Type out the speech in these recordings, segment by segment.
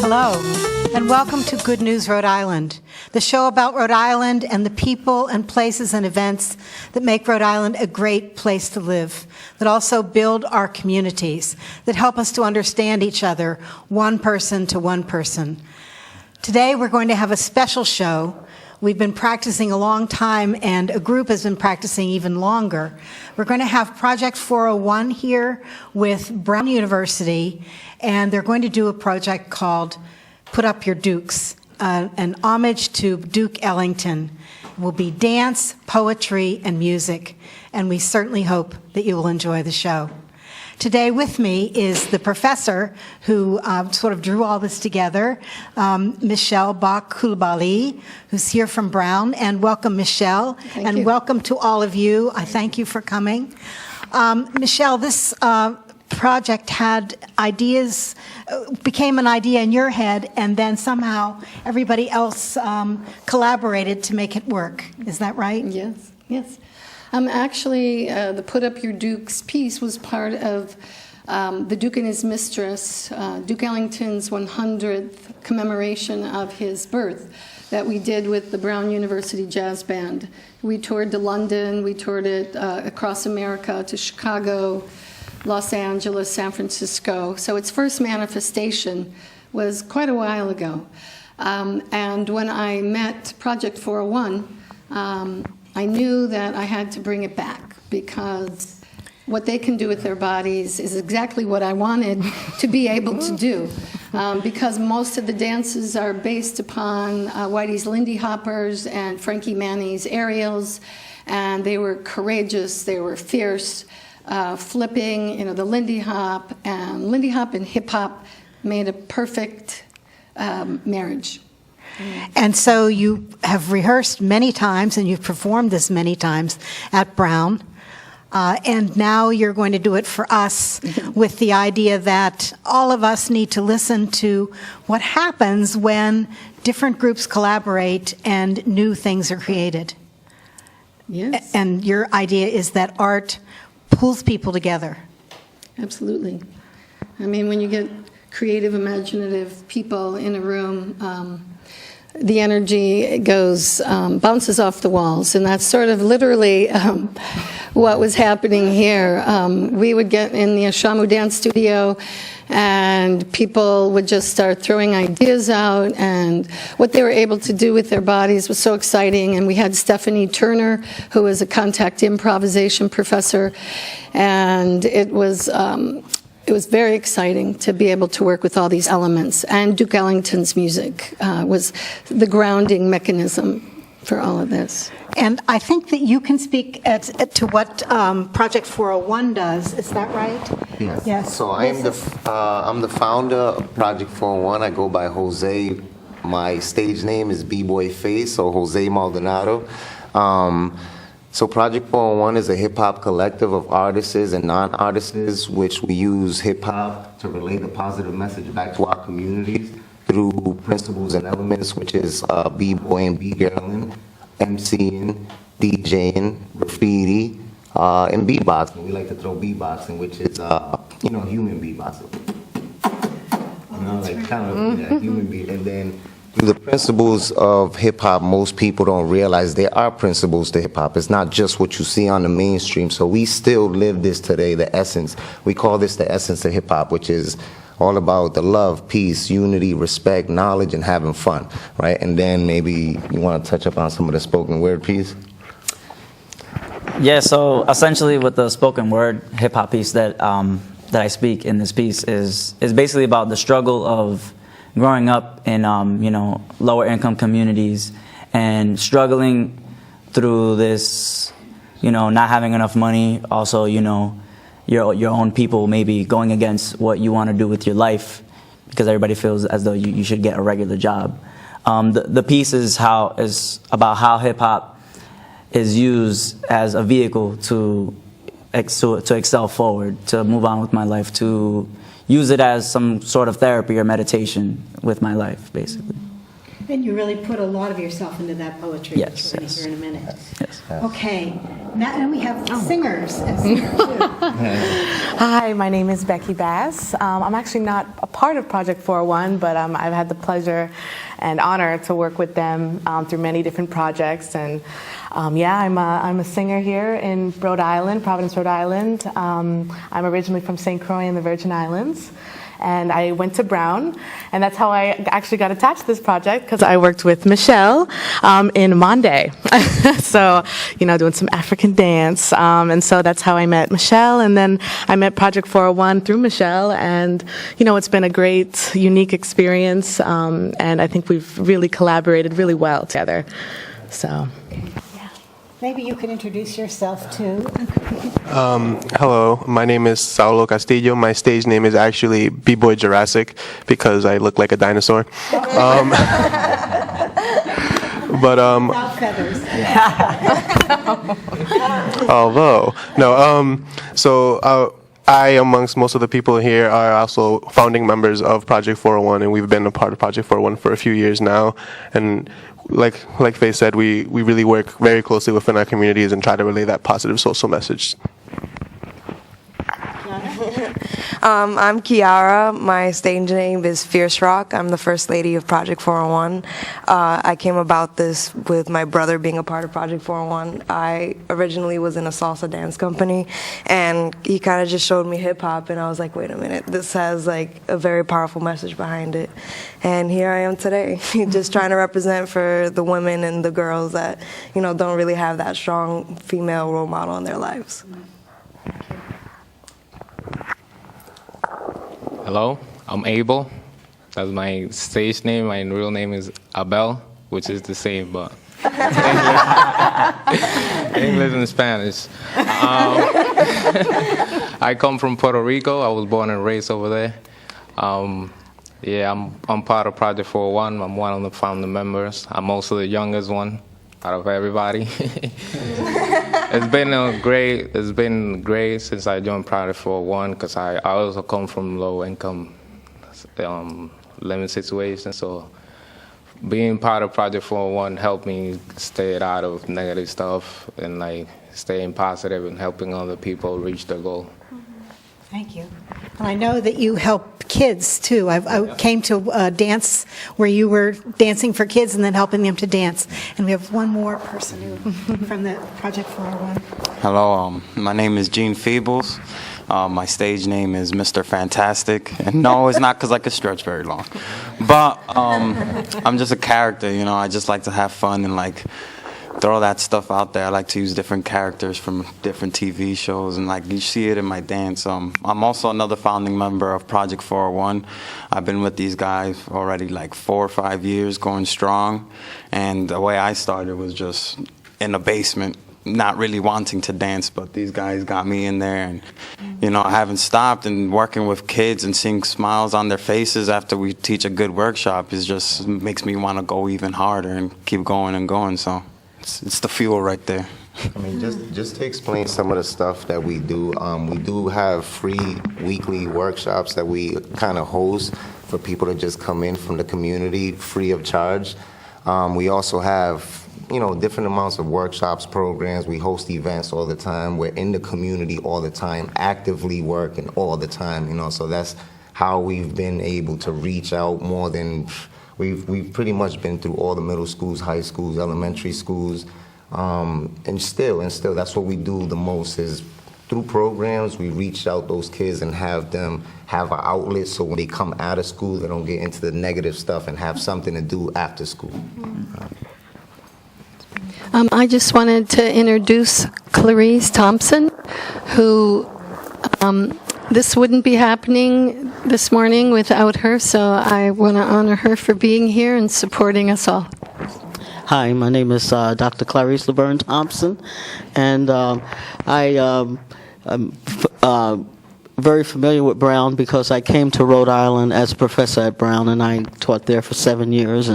Hello, and welcome to Good News Rhode Island, the show about Rhode Island and the people and places and events that make Rhode Island a great place to live, that also build our communities, that help us to understand each other, one person to one person. Today we're going to have a special show. We've been practicing a long time, and a group has been practicing even longer. We're going to have Project 401 here with Brown University, and they're going to do a project called Up Your Dukz, an homage to Duke Ellington. It will be dance, poetry, and music, and we certainly hope that you will enjoy the show. Today with me is the professor who sort of drew all this together, Michelle Bach-Coulibaly, who's here from Brown. And welcome, Michelle. Thank you. Welcome to all of you. I thank you for coming. Michelle, this project had ideas, became an idea in your head, and then somehow everybody else collaborated to make it work. Is that right? Yes, yes. Actually, the Put Up Your Dukz piece was part of the Duke and His Mistress, Duke Ellington's 100th commemoration of his birth that we did with the Brown University Jazz Band. We toured to London, we toured it across America to Chicago, Los Angeles, San Francisco. So its first manifestation was quite a while ago. And when I met Project 401, I knew that I had to bring it back because what they can do with their bodies is exactly what I wanted to be able to do. Because most of the dances are based upon Whitey's Lindy Hoppers and Frankie Manny's aerials, and they were courageous, they were fierce, flipping, the Lindy Hop and hip hop made a perfect marriage. And so you have rehearsed many times, and you've performed this many times at Brown. And now you're going to do it for us with the idea that all of us need to listen to what happens when different groups collaborate and new things are created. Yes. And your idea is that art pulls people together. Absolutely. I mean, when you get creative, imaginative people in a room, the energy goes, bounces off the walls, and that's sort of literally what was happening here. We would get in the Ashamu Dance Studio, and people would just start throwing ideas out, and what they were able to do with their bodies was so exciting. And we had Stephanie Turner, who was a contact improvisation professor, and it was very exciting to be able to work with all these elements. And Duke Ellington's music was the grounding mechanism for all of this. And I think that you can speak to what Project 401 does. Is that right? Yes. Yes. So I'm the founder of Project 401. I go by Jose. My stage name is B-Boy Face, so Jose Maldonado. So Project 401 is a hip-hop collective of artists and non-artists, which we use hip-hop to relay the positive message back to our communities through principles and elements, which is b-boy and b-girling, MCing, DJing, graffiti, and beatboxing. We like to throw beatboxing, which is, human beatboxing. like kind of a human being. And then through the principles of hip hop, most people don't realize there are principles to hip hop. It's not just what you see on the mainstream. So we still live this today, the essence. We call this the essence of hip hop, which is all about the love, peace, unity, respect, knowledge, and having fun, right? And then maybe you want to touch up on some of the spoken word piece? Yeah, so essentially with the spoken word hip hop piece that I speak in this piece is basically about the struggle of growing up in lower income communities and struggling through this, not having enough money. Also, your own people maybe going against what you want to do with your life because everybody feels as though you should get a regular job. The piece is about how hip hop is used as a vehicle to excel forward, to move on with my life, to use it as some sort of therapy or meditation with my life, basically. And you really put a lot of yourself into that poetry, Yes, which we're going to yes. hear in a minute. Yes. Okay, now then we have singers. And singers too. Hi, my name is Becky Bass. I'm actually not a part of Project 401, but I've had the pleasure and honor to work with them through many different projects. And I'm a singer here in Rhode Island, Providence, Rhode Island. I'm originally from St. Croix in the Virgin Islands. And I went to Brown, and that's how I actually got attached to this project, because I worked with Michelle in Monday. So, doing some African dance. And so that's how I met Michelle, and then I met Project 401 through Michelle, and, it's been a great, unique experience, and I think we've really collaborated really well together. So, yeah. Maybe you could introduce yourself too. Hello, my name is Saulo Castillo. My stage name is actually B-Boy Jurassic because I look like a dinosaur. Without feathers. I, amongst most of the people here, are also founding members of Project 401, and we've been a part of Project 401 for a few years now. And like Faye said, we really work very closely within our communities and try to relay that positive social message. I'm Kiara. My stage name is Fierce Rock. I'm the first lady of Project 401. I came about this with my brother being a part of Project 401. I originally was in a salsa dance company, and he kind of just showed me hip hop, and I was like, wait a minute, this has like a very powerful message behind it. And here I am today, just trying to represent for the women and the girls that, don't really have that strong female role model in their lives. Hello, I'm Abel. That's my stage name. My real name is Abel, which is the same, but English and Spanish. I come from Puerto Rico. I was born and raised over there. I'm part of Project 401. I'm one of the founding members. I'm also the youngest one out of everybody. It's been great since I joined Project 401 because I also come from low income living situations. So being part of Project 401 helped me stay out of negative stuff and like staying positive and helping other people reach their goal. Thank you. And I know that you help kids, too. I came to a dance where you were dancing for kids and then helping them to dance. And we have one more person from the Project 401. Hello, my name is Gene Feebles. My stage name is Mr. Fantastic. And no, it's not because I could stretch very long. But I'm just a character, I just like to have fun and like throw that stuff out there. I like to use different characters from different TV shows, and like you see it in my dance. I'm also another founding member of Project 401. I've been with these guys already like 4 or 5 years, going strong. And the way I started was just in a basement, not really wanting to dance, but these guys got me in there, and I haven't stopped. And working with kids and seeing smiles on their faces after we teach a good workshop is just makes me want to go even harder and keep going and going. So it's the fuel right there. I mean, just to explain some of the stuff that we do have free weekly workshops that we kind of host for people to just come in from the community free of charge. We also have, different amounts of workshops, programs. We host events all the time. We're in the community all the time, actively working all the time, so that's how we've been able to reach out more than we've pretty much been through all the middle schools, high schools, elementary schools, and still that's what we do the most is through programs we reach out those kids and have them have an outlet so when they come out of school they don't get into the negative stuff and have something to do after school. I just wanted to introduce Clarice Thompson, who this wouldn't be happening this morning without her, so I want to honor her for being here and supporting us all. Hi, my name is Dr. Clarice LaVern Thompson, and I'm very familiar with Brown because I came to Rhode Island as a professor at Brown, and I taught there for 7 years.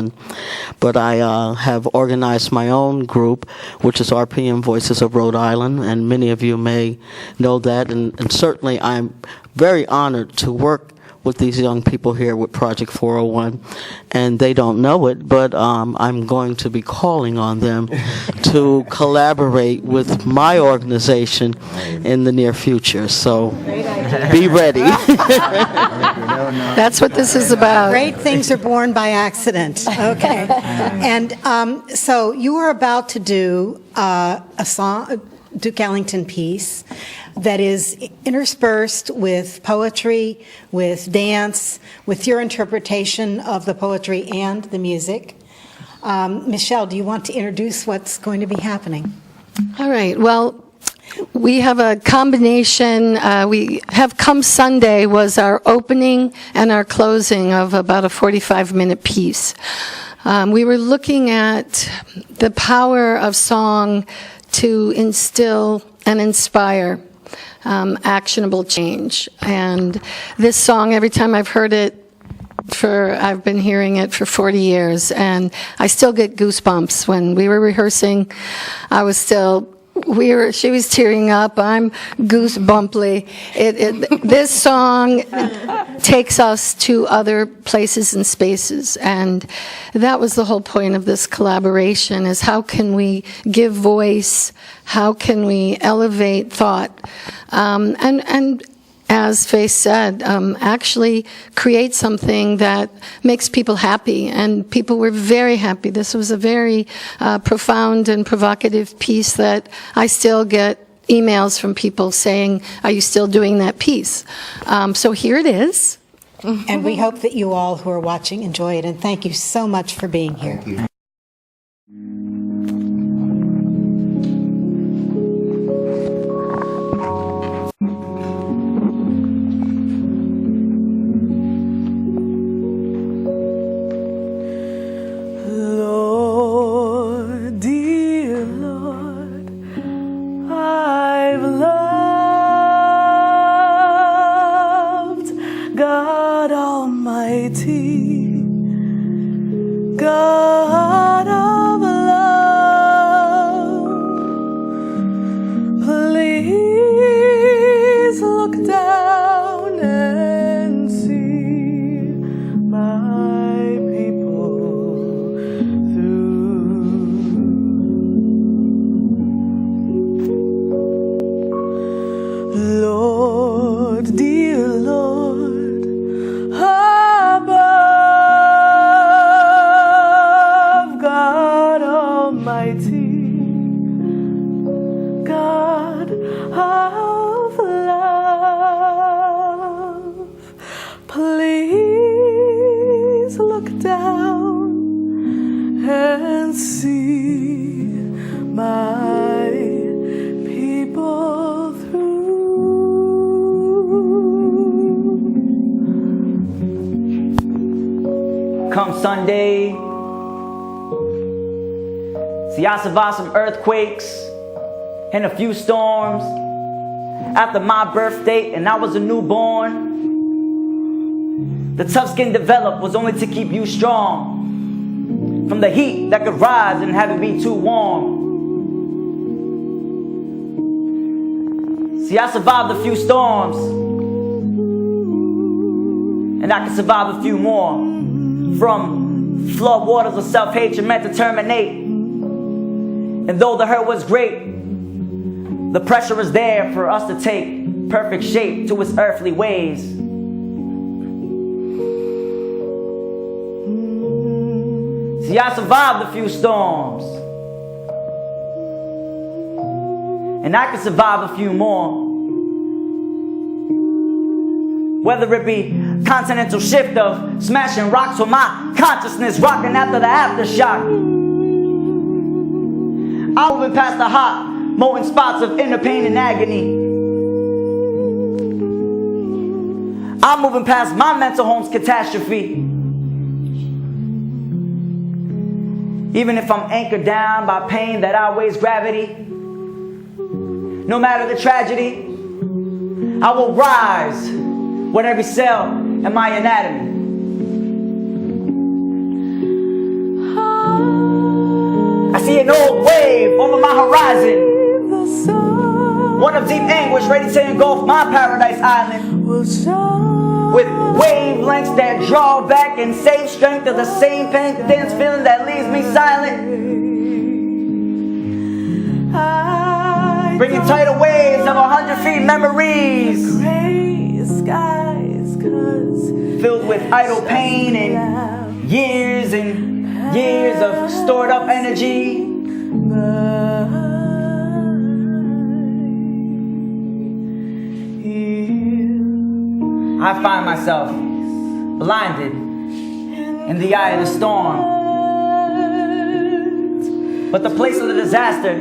But I have organized my own group, which is RPM Voices of Rhode Island, and many of you may know that. And certainly I'm very honored to work with these young people here with Project 401, and they don't know it, but I'm going to be calling on them to collaborate with my organization in the near future. So be ready. That's what this is about. Great things are born by accident. Okay. And so you were about to do a song, Duke Ellington piece that is interspersed with poetry, with dance, with your interpretation of the poetry and the music. Michelle, do you want to introduce what's going to be happening? All right. Well, we have a combination. We have Come Sunday was our opening and our closing of about a 45-minute piece. We were looking at the power of song to instill and inspire actionable change. And this song, every time I've heard it, I've been hearing it for 40 years, and I still get goosebumps. When we were rehearsing, she was tearing up, I'm goosebumply. This song takes us to other places and spaces, and that was the whole point of this collaboration, is how can we give voice, how can we elevate thought, and as Faye said, actually create something that makes people happy. And people were very happy. This was a very profound and provocative piece that I still get emails from people saying, are you still doing that piece? So here it is. And we hope that you all who are watching enjoy it. And thank you so much for being here. Thank you. God of love, please look down and see my people through. Lord, dear Lord, above, God Almighty, God of love, please look down and see my people through. Come Sunday, see I survived some earthquakes and a few storms after my birth date, and I was a newborn. The tough skin developed was only to keep you strong from the heat that could rise and have it be too warm. See, I survived a few storms, and I can survive a few more. From flood waters of self-hatred meant to terminate. And though the hurt was great, the pressure is there for us to take perfect shape to its earthly ways. See, I survived a few storms, and I can survive a few more. Whether it be continental shift of smashing rocks or my consciousness rocking after the aftershock. I'm moving past the hot, molten spots of inner pain and agony. I'm moving past my mental home's catastrophe. Even if I'm anchored down by pain that outweighs gravity, no matter the tragedy, I will rise with every cell in my anatomy. I see an old wave over my horizon, one of deep anguish ready to engulf my paradise island, with wavelengths that draw back and save strength of the same pain, dense feeling that leaves me silent, bringing tidal waves of 100 feet memories, filled with idle pain and years of stored up energy. I find myself blinded in the eye of the storm. But the place of the disaster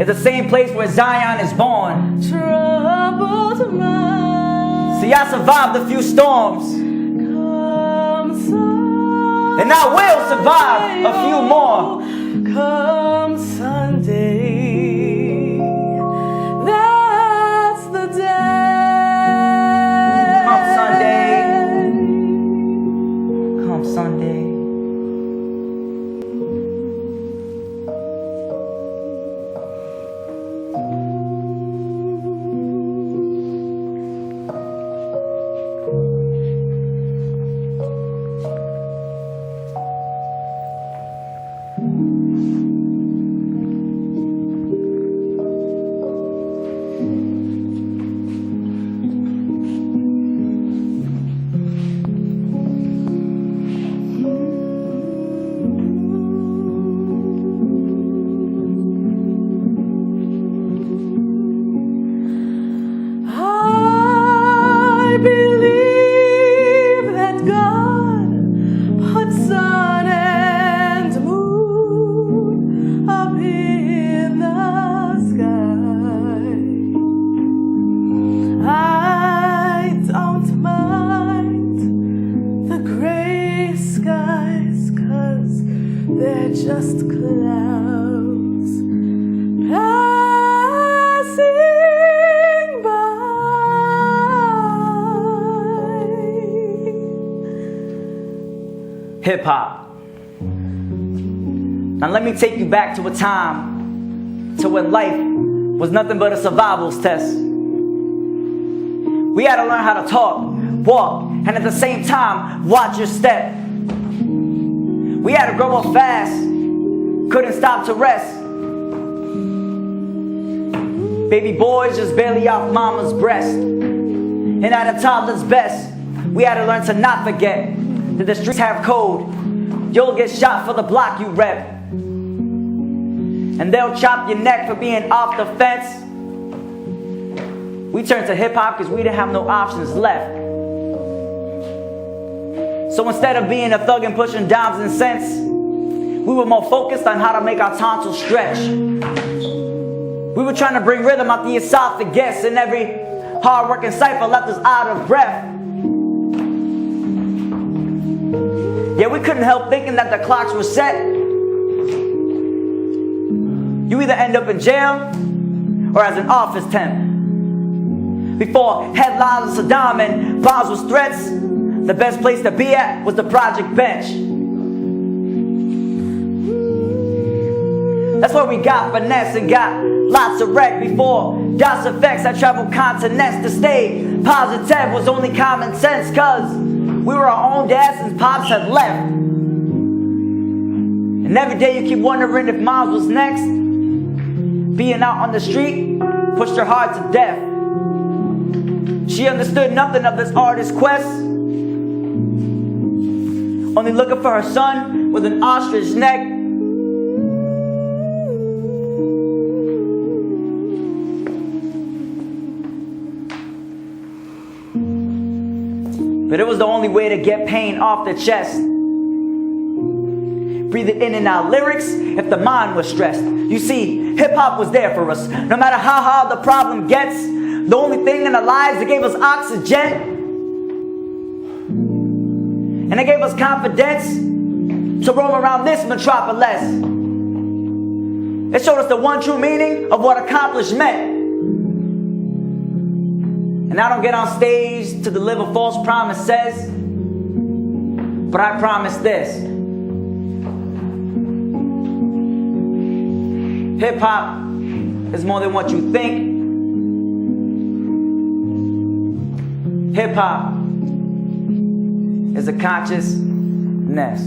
is the same place where Zion is born. See, I survived a few storms, and I will survive a few more. Come Sunday, that's the day. Come Sunday, come Sunday. Just clouds passing by. Hip hop. Now let me take you back to a time to when life was nothing but a survival's test. We had to learn how to talk, walk, and at the same time watch your step. We had to grow up fast, couldn't stop to rest. Baby boys just barely off mama's breast. And at a toddler's best, we had to learn to not forget that the streets have code. You'll get shot for the block you rep, and they'll chop your neck for being off the fence. We turned to hip hop because we didn't have no options left. So instead of being a thug and pushing dimes and cents, we were more focused on how to make our tonsils stretch. We were trying to bring rhythm out the esophagus, and every hard-working cipher left us out of breath. Yeah, we couldn't help thinking that the clocks were set. You either end up in jail or as an office temp. Before headlines of Saddam and bombs was threats, the best place to be at was the project bench. That's where we got finesse and got lots of wreck. Before DOS effects, I traveled continents to stay positive was only common sense, cause we were our own dads since pops had left. And every day you keep wondering if moms was next. Being out on the street pushed her hard to death. She understood nothing of this artist's quest, only looking for her son with an ostrich neck. But it was the only way to get pain off the chest. Breathe it in and out lyrics if the mind was stressed. You see, hip-hop was there for us. No matter how hard the problem gets, the only thing in our lives that gave us oxygen, and it gave us confidence to roam around this metropolis. It showed us the one true meaning of what accomplished meant. And I don't get on stage to deliver false promises, but I promise this. Hip-hop is more than what you think. Hip-hop is a consciousness.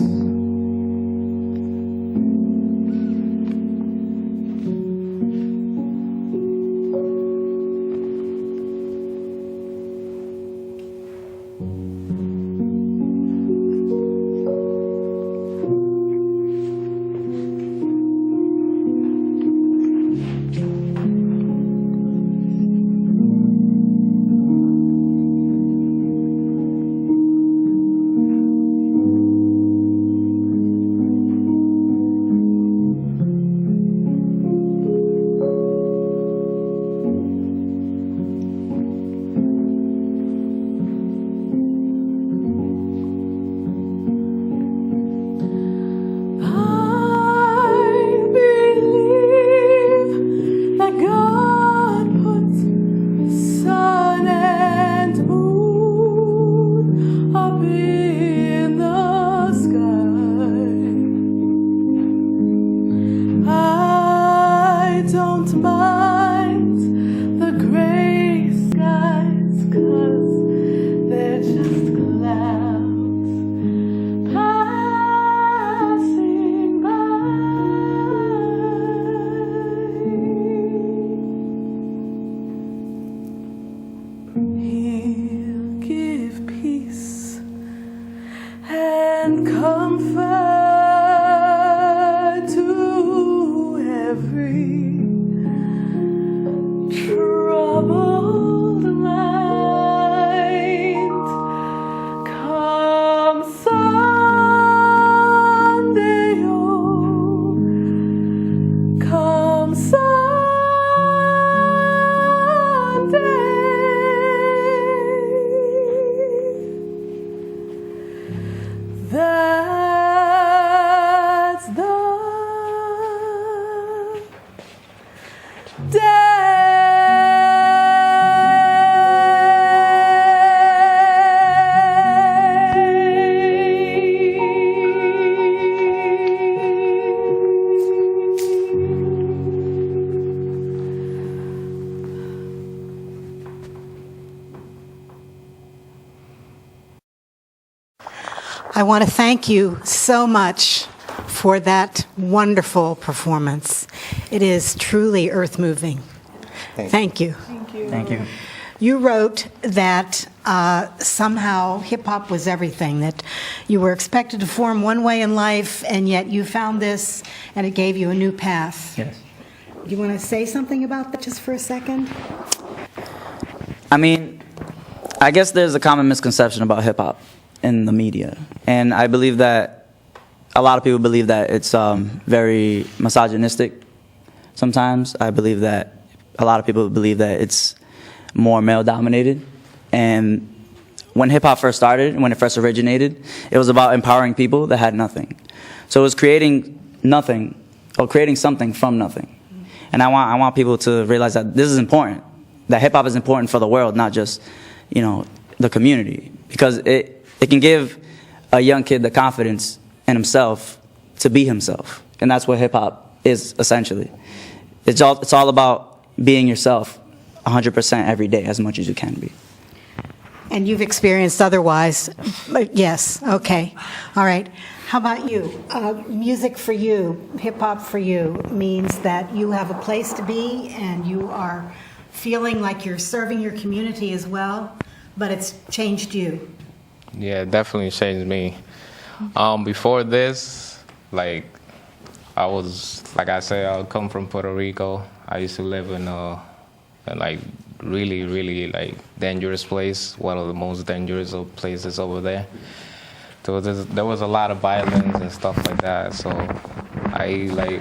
I want to thank you so much for that wonderful performance. It is truly earth-moving. Thank you. Thank you. You wrote that somehow hip-hop was everything, that you were expected to form one way in life, and yet you found this, and it gave you a new path. Yes. You want to say something about that just for a second? I mean, I guess there's a common misconception about hip-hop in the media, and I believe that a lot of people believe that it's very misogynistic sometimes. I believe that a lot of people believe that it's more male-dominated, and when hip-hop first started, when it first originated, it was about empowering people that had nothing. So it was creating nothing, or creating something from nothing. And I want people to realize that this is important, that hip-hop is important for the world, not just, you know, the community, because it can give a young kid the confidence in himself to be himself, and that's what hip-hop is essentially. It's all about being yourself 100% every day, as much as you can be. And you've experienced otherwise. But yes, okay. All right. How about you? Music for you, hip-hop for you, means that you have a place to be and you are feeling like you're serving your community as well, but it's changed you. Yeah, it definitely changed me. Before this, like, like I say, I come from Puerto Rico. I used to live in a like really, really like dangerous place, one of the most dangerous places over there. So there was a lot of violence and stuff like that. So I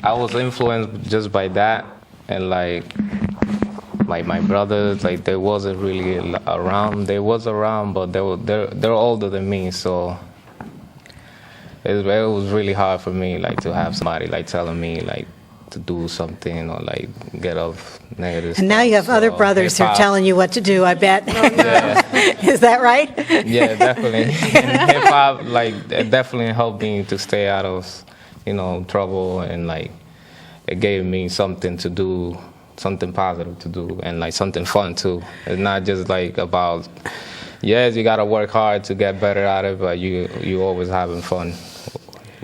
was influenced just by that, and like my brothers, like they wasn't really around. They was around, but they're older than me, so it was really hard for me like to have somebody like telling me like to do something or like get off negative. And now you have other brothers who are telling you what to do, I bet. Yeah. Is that right? Yeah, definitely. And hip hop, like, it definitely helped me to stay out of, trouble, and like, it gave me something to do, something positive to do, and like something fun too. It's not just like about, yes, you gotta work hard to get better at it, but you always having fun.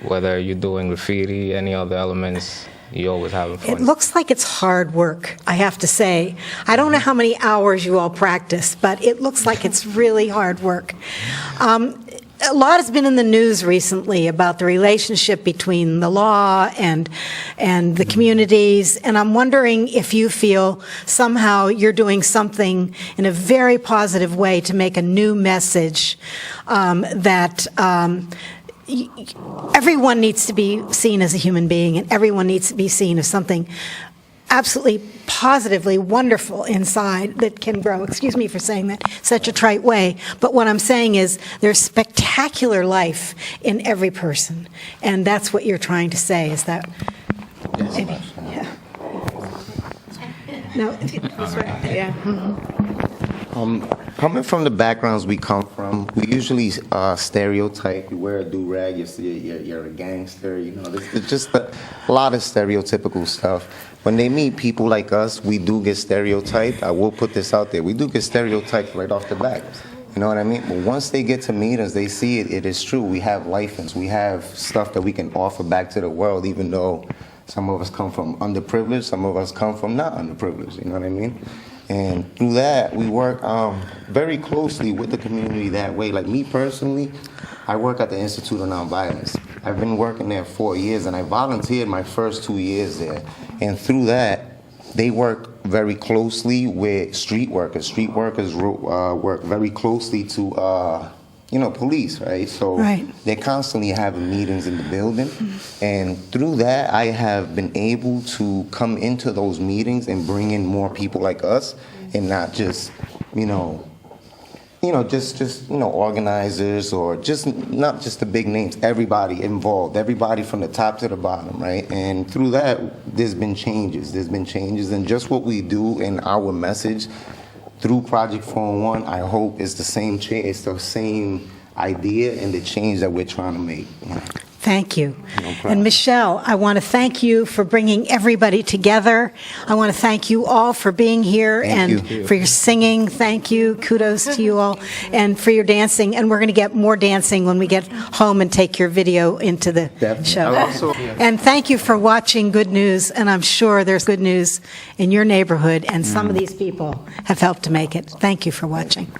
Whether you're doing graffiti, any other elements, you always having fun. It looks like it's hard work, I have to say. I don't know how many hours you all practice, but it looks like it's really hard work. A lot has been in the news recently about the relationship between the law and the communities, and I'm wondering if you feel somehow you're doing something in a very positive way to make a new message that everyone needs to be seen as a human being, and everyone needs to be seen as something absolutely positively wonderful inside that can grow. Excuse me for saying that such a trite way, but what I'm saying is there's spectacular life in every person, and that's what you're trying to say. Is that maybe? Yeah. No, that's right. Yeah. Coming from the backgrounds we come from, we usually stereotype. You wear a do-rag, you're a gangster. There's just a lot of stereotypical stuff. When they meet people like us, we do get stereotyped. I will put this out there. We do get stereotyped right off the bat. You know what I mean? But once they get to meet us, they see it. It is true. We have life, and we have stuff that we can offer back to the world, even though some of us come from underprivileged, some of us come from not underprivileged. You know what I mean? And through that, we work very closely with the community that way. Like me personally, I work at the Institute of Nonviolence. I've been working there 4 years, and I volunteered my first 2 years there. And through that, they work very closely with street workers. Street workers work very closely to, police, right? So they're constantly having meetings in the building. And through that, I have been able to come into those meetings and bring in more people like us, and not just, organizers, or just not just the big names, everybody involved, everybody from the top to the bottom, right? And through that, there's been changes, and just what we do in our message through Project 401, I hope is the same change, it's the same idea and the change that we're trying to make. Thank you. And Michelle, I want to thank you for bringing everybody together. I want to thank you all for being here for your singing. Thank you. Kudos to you all. And for your dancing. And we're going to get more dancing when we get home and take your video into the show. And thank you for watching Good News. And I'm sure there's good news in your neighborhood, and some of these people have helped to make it. Thank you for watching.